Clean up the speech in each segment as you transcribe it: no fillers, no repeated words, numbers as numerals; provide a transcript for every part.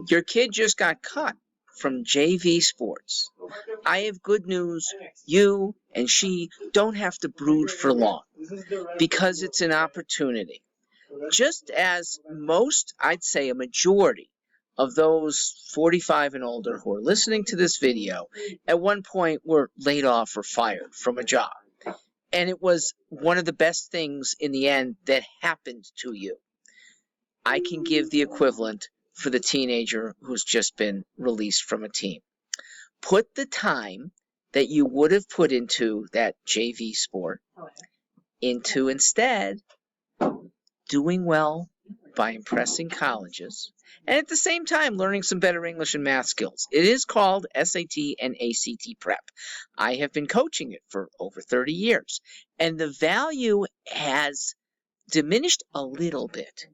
Your kid just got cut from JV sports. I have good news. You and she don't have to brood for long because it's an opportunity. Just as most, I'd say a majority of those 45 and older who are listening to this video at one point were laid off or fired from a job. And it was one of the best things in the end that happened to you. I can give the equivalent for the teenager who's just been released from a team. Put the time that you would have put into that JV sport into instead doing well by impressing colleges, and at the same time learning some better English and math skills. It is called SAT and ACT prep. I have been coaching it for over 30 years, and the value has diminished a little bit.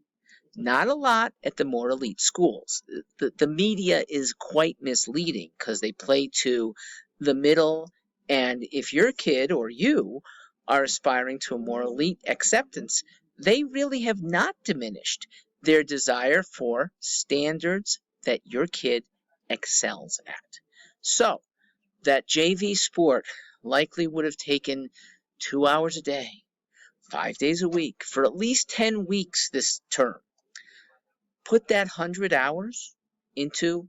Not a lot at the more elite schools. The media is quite misleading because they play to the middle, and if your kid or you are aspiring to a more elite acceptance, they really have not diminished their desire for standards that your kid excels at. So, that JV sport likely would have taken 2 hours a day, 5 days a week, for at least 10 weeks this term. Put that 100 hours into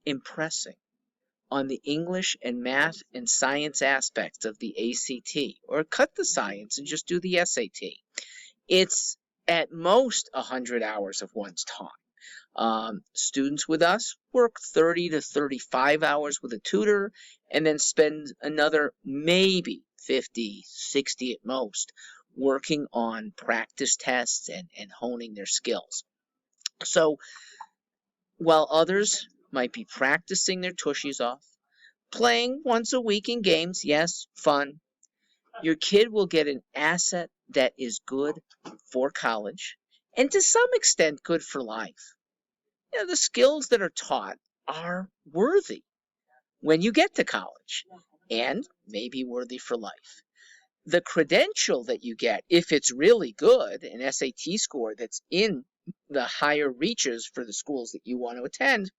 impressing on the English and math and science aspects of the ACT, or cut the science and just do the SAT. It's at most 100 hours of one's time. Students with us work 30 to 35 hours with a tutor and then spend another maybe 50, 60 at most working on practice tests and honing their skills. So while others might be practicing their tushies off, playing once a week in games, yes, fun, your kid will get an asset that is good for college and to some extent good for life. You know, the skills that are taught are worthy when you get to college and maybe worthy for life. The credential that you get, if it's really good, an SAT score that's in the higher reaches for the schools that you want to attend,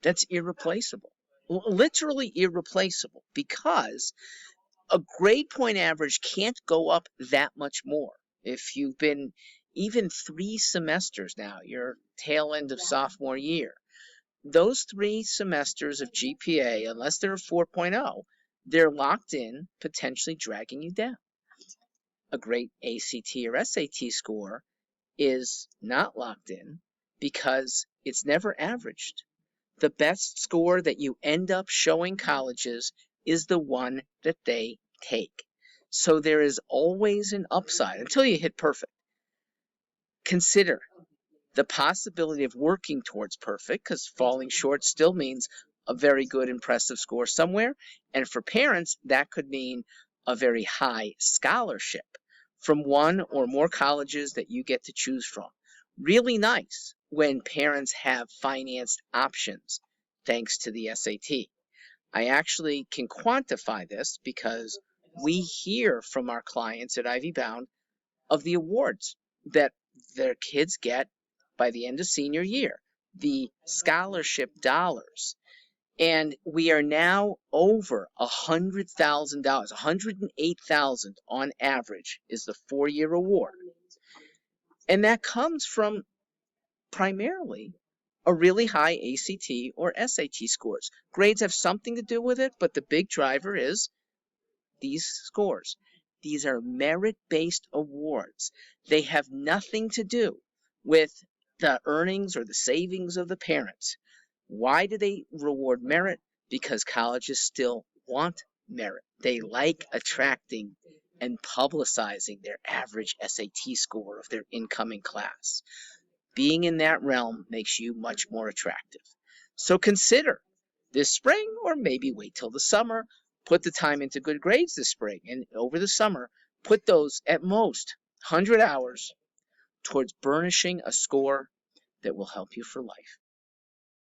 that's irreplaceable. Literally irreplaceable, because a grade point average can't go up that much more. If you've been even 3 semesters now, you're tail end of sophomore year, those 3 semesters of GPA, unless they're a 4.0, they're locked in, potentially dragging you down. A great ACT or SAT score is not locked in because it's never averaged. The best score that you end up showing colleges is the one that they take. So there is always an upside until you hit perfect. Consider the possibility of working towards perfect, because falling short still means a very good, impressive score somewhere. And for parents, that could mean a very high scholarship from one or more colleges that you get to choose from. Really nice when parents have financed options thanks to the SAT. I actually can quantify this because we hear from our clients at Ivy Bound of the awards that their kids get by the end of senior year, the scholarship dollars. And we are now over $100,000, $108,000 on average is the 4-year award. And that comes from primarily a really high ACT or SAT scores. Grades have something to do with it, but the big driver is these scores. These are merit-based awards. They have nothing to do with the earnings or the savings of the parents. Why do they reward merit? Because colleges still want merit. They like attracting and publicizing their average SAT score of their incoming class. Being in that realm makes you much more attractive. So consider this spring, or maybe wait till the summer, put the time into good grades this spring, and over the summer, put those at most 100 hours towards burnishing a score that will help you for life.